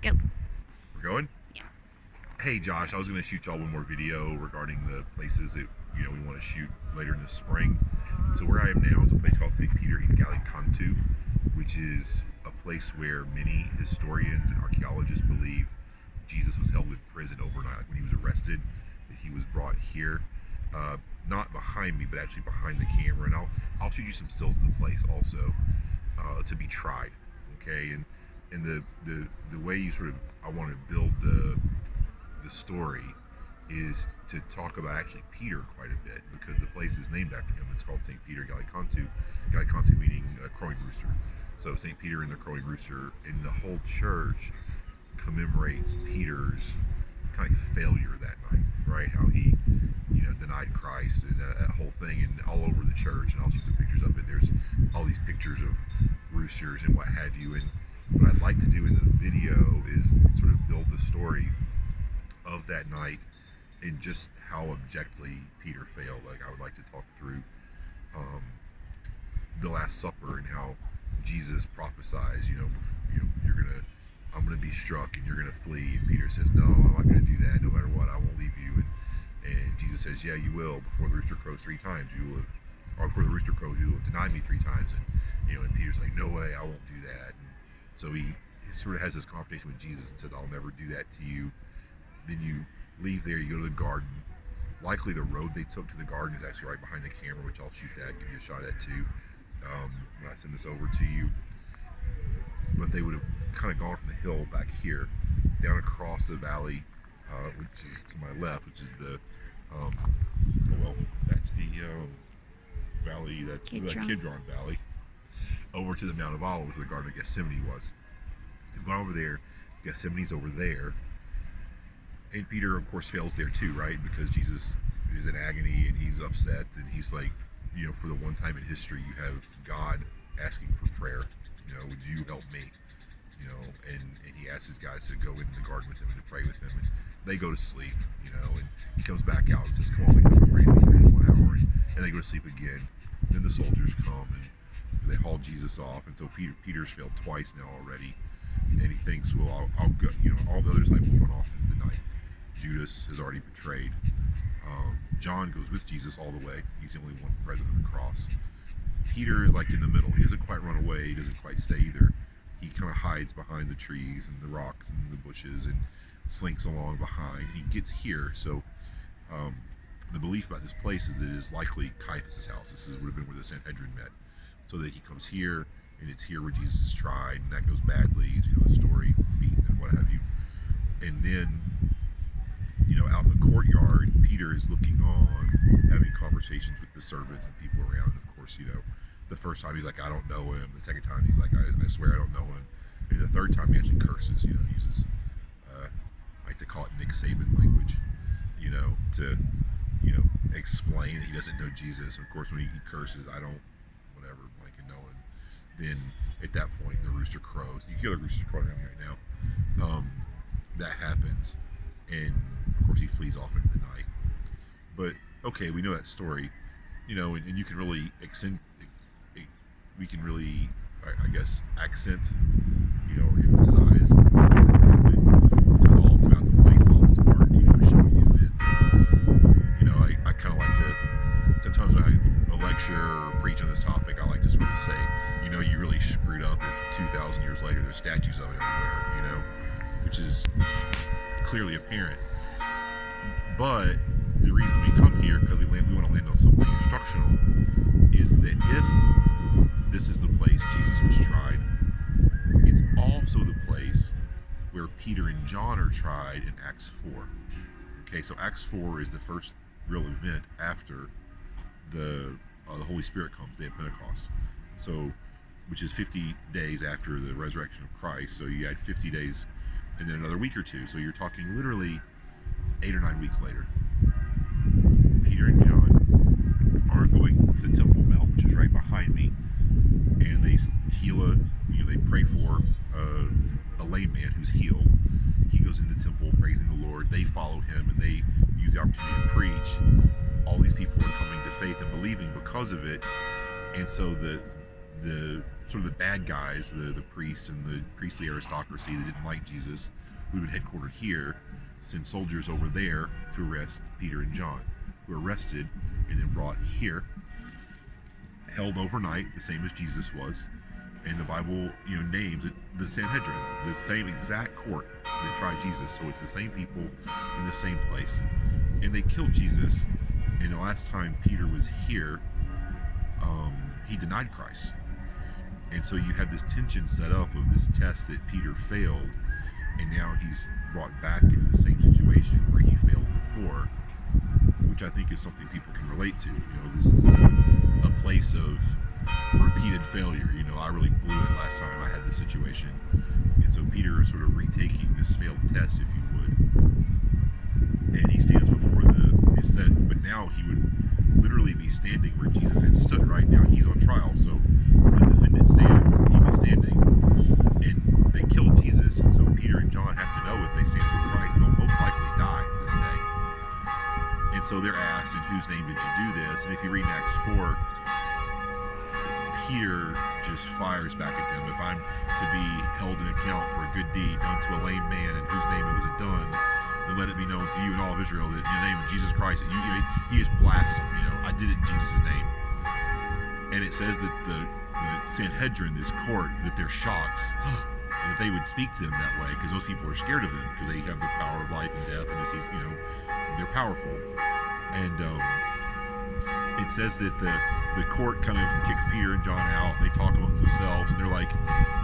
Go. We're going? Yeah. Hey Josh, I was going to shoot y'all one more video regarding the places that we want to shoot later in the spring. So where I am now is a place called St. Peter in Galicantu, which is a place where many historians and archaeologists believe Jesus was held in prison overnight. Like when he was arrested, that he was brought here, not behind me, but actually behind the camera. And I'll shoot you some stills of the place also to be tried. Okay, and the way you sort of I want to build the story is to talk about actually Peter quite a bit, because the place is named after him. It's called St. Peter Galicantu. Galicantu meaning crowing rooster. So St. Peter and the crowing rooster, and the whole church commemorates Peter's kind of failure that night, right? How he, denied Christ and that whole thing, and all over the church. And I'll shoot the pictures of it. There's all these pictures of roosters and what have you. And what I'd like to do in the video is sort of build the story of that night and just how abjectly Peter failed. Like I would like to talk through the Last Supper and how Jesus prophesies, I'm gonna be struck and you're gonna flee. And Peter says, no, I'm not gonna do that. No matter what, I won't leave you. And Jesus says, yeah, you will. Before the rooster crows 3 times, you will. Or before the rooster crows, you will deny me 3 times. And Peter's like, no way, I won't do that. And so he sort of has this conversation with Jesus and says, I'll never do that to you. Then you leave there, you go to the garden. Likely the road they took to the garden is actually right behind the camera, which I'll shoot that, give you a shot at too, when I send this over to you. But they would have kind of gone from the hill back here, down across the valley, which is to my left, which is the, that's the valley, that's the Kidron Valley, over to the Mount of Olives, where the Garden of Gethsemane was. They've gone over there, Gethsemane's over there, and Peter, of course, fails there too, right? Because Jesus is in agony and he's upset, and he's like, for the one time in history, you have God asking for prayer. Would you help me? And he asks his guys to go into the garden with him and to pray with him, and they go to sleep, and he comes back out and says, come on, wake up and pray with me for just 1 hour, and they go to sleep again. Then the soldiers come and they haul Jesus off, and so Peter's failed twice now already, and he thinks, well, I'll go, all the other disciples run off into the night. Judas has already betrayed. John goes with Jesus all the way. He's the only one present at the cross. Peter is like in the middle. He doesn't quite run away. He doesn't quite stay either. He kind of hides behind the trees and the rocks and the bushes and slinks along behind. He gets here. So the belief about this place is that it is likely Caiaphas' house. Would have been where the Sanhedrin met. So that he comes here, and it's here where Jesus is tried, and that goes badly. The story, beaten and what have you. And then, out in the courtyard, Peter is looking on, having conversations with the servants and people around. Of course, the first time he's like, I don't know him. The second time he's like, I swear I don't know him. And the third time he actually curses, uses, I like to call it Nick Saban language, to, explain that he doesn't know Jesus. And of course, when he curses, I don't, whatever, like, then at that point, the rooster crows. You can hear the rooster crowing right now. That happens. And of course he flees off into the night. But okay, we know that story, and you can really we can really, I guess, accent, or emphasize what happened, because all throughout the place, all this art, showing the event. I kind of like to, sometimes when I lecture or preach on this topic, I like to sort of say, you really screwed up if 2,000 years later there's statues of it everywhere, which is clearly apparent. But the reason we come here, because we want to land on something instructional, is that if this is the place Jesus was tried, it's also the place where Peter and John are tried in Acts 4. Okay, so Acts 4 is the first real event after the Holy Spirit comes, the day of Pentecost. So, which is 50 days after the resurrection of Christ. So you add 50 days and then another week or two. So you're talking literally 8 or 9 weeks later. Peter and John are going to the Temple Mount, which is right behind me, and they heal they pray for a lame man who's healed. He goes into the temple praising the Lord. They follow him, and they use the opportunity to preach. All these people are coming to faith and believing because of it. And so the the sort of the bad guys, the priests and the priestly aristocracy that didn't like Jesus, who had been headquartered here, send soldiers over there to arrest Peter and John, who were arrested and then brought here, held overnight, the same as Jesus was. And the Bible, names it the Sanhedrin, the same exact court that tried Jesus. So it's the same people in the same place. And they killed Jesus. And the last time Peter was here, he denied Christ. And so you have this tension set up of this test that Peter failed, and now he's brought back into the same situation where he failed before, which I think is something people can relate to. This is a place of repeated failure. I really blew it last time I had this situation. And so Peter is sort of retaking this failed test, if you would. And he stands before but now he would literally be standing where Jesus had stood. Right now he's on trial, so when the defendant stands, he was standing. And they killed Jesus, and so Peter and John have to know if they stand for Christ, they'll most likely die this day. And so they're asked, in whose name did you do this? And if you read in Acts 4, Peter just fires back at them. If I'm to be held in account for a good deed done to a lame man in whose name it was done, then let it be known to you and all of Israel that in the name of Jesus Christ, he just blasts them. I did it in Jesus' name. And it says that the Sanhedrin, this court, that they're shocked that they would speak to them that way, because those people are scared of them because they have the power of life and death, and they're powerful. And it says that the court kind of kicks Peter and John out. They talk amongst themselves, and they're like,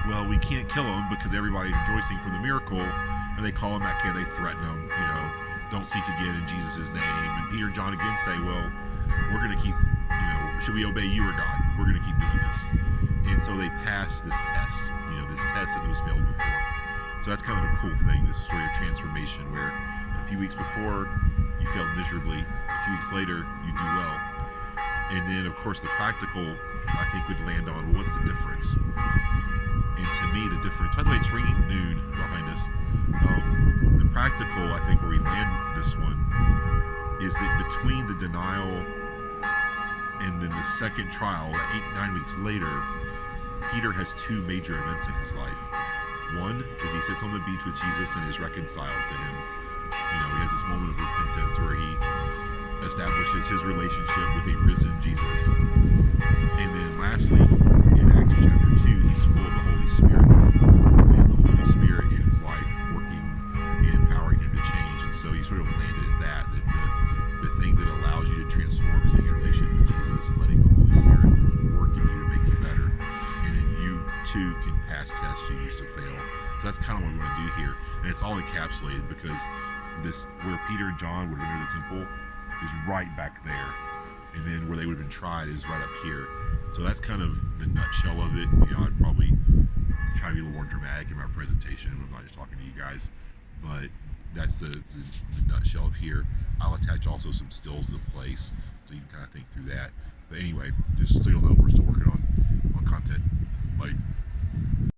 well, we can't kill him because everybody's rejoicing for the miracle. And they call him back here, they threaten him, don't speak again in Jesus' name. And Peter and John again say, well, we're going to keep, should we obey you or God? We're going to keep doing this. And so they pass this test, this test that was failed before. So that's kind of a cool thing. This is a story of transformation where a few weeks before you failed miserably, a few weeks later you do well. And then, of course, the practical, I think, would land on, well, what's the difference? And to me, the difference, by the way, it's ringing noon behind us. The practical, I think, where we land this one is that between the denial and then the second trial, 8-9 weeks later, Peter has two major events in his life. One is he sits on the beach with Jesus and is reconciled to him. He has this moment of repentance where he establishes his relationship with a risen Jesus. And then lastly, in Acts chapter 2, he's full of the Holy Spirit. So he has the Holy Spirit in his life working and empowering him to change. And so he sort of landed at that the thing that allows you to transform is being in a relationship with Jesus and letting the Holy Spirit work in you to make you better. And then you too can pass tests you used to fail. So that's kind of what we want to do here. And it's all encapsulated because this, where Peter and John would enter the temple, is right back there. And then where they would have been tried is right up here. So that's kind of the nutshell of it. I'd probably try to be a little more dramatic in my presentation. I'm not just talking to you guys. But that's the nutshell of here. I'll attach also some stills to the place so you can kind of think through that. But anyway, just so you'll know, we're still working on content. Bye.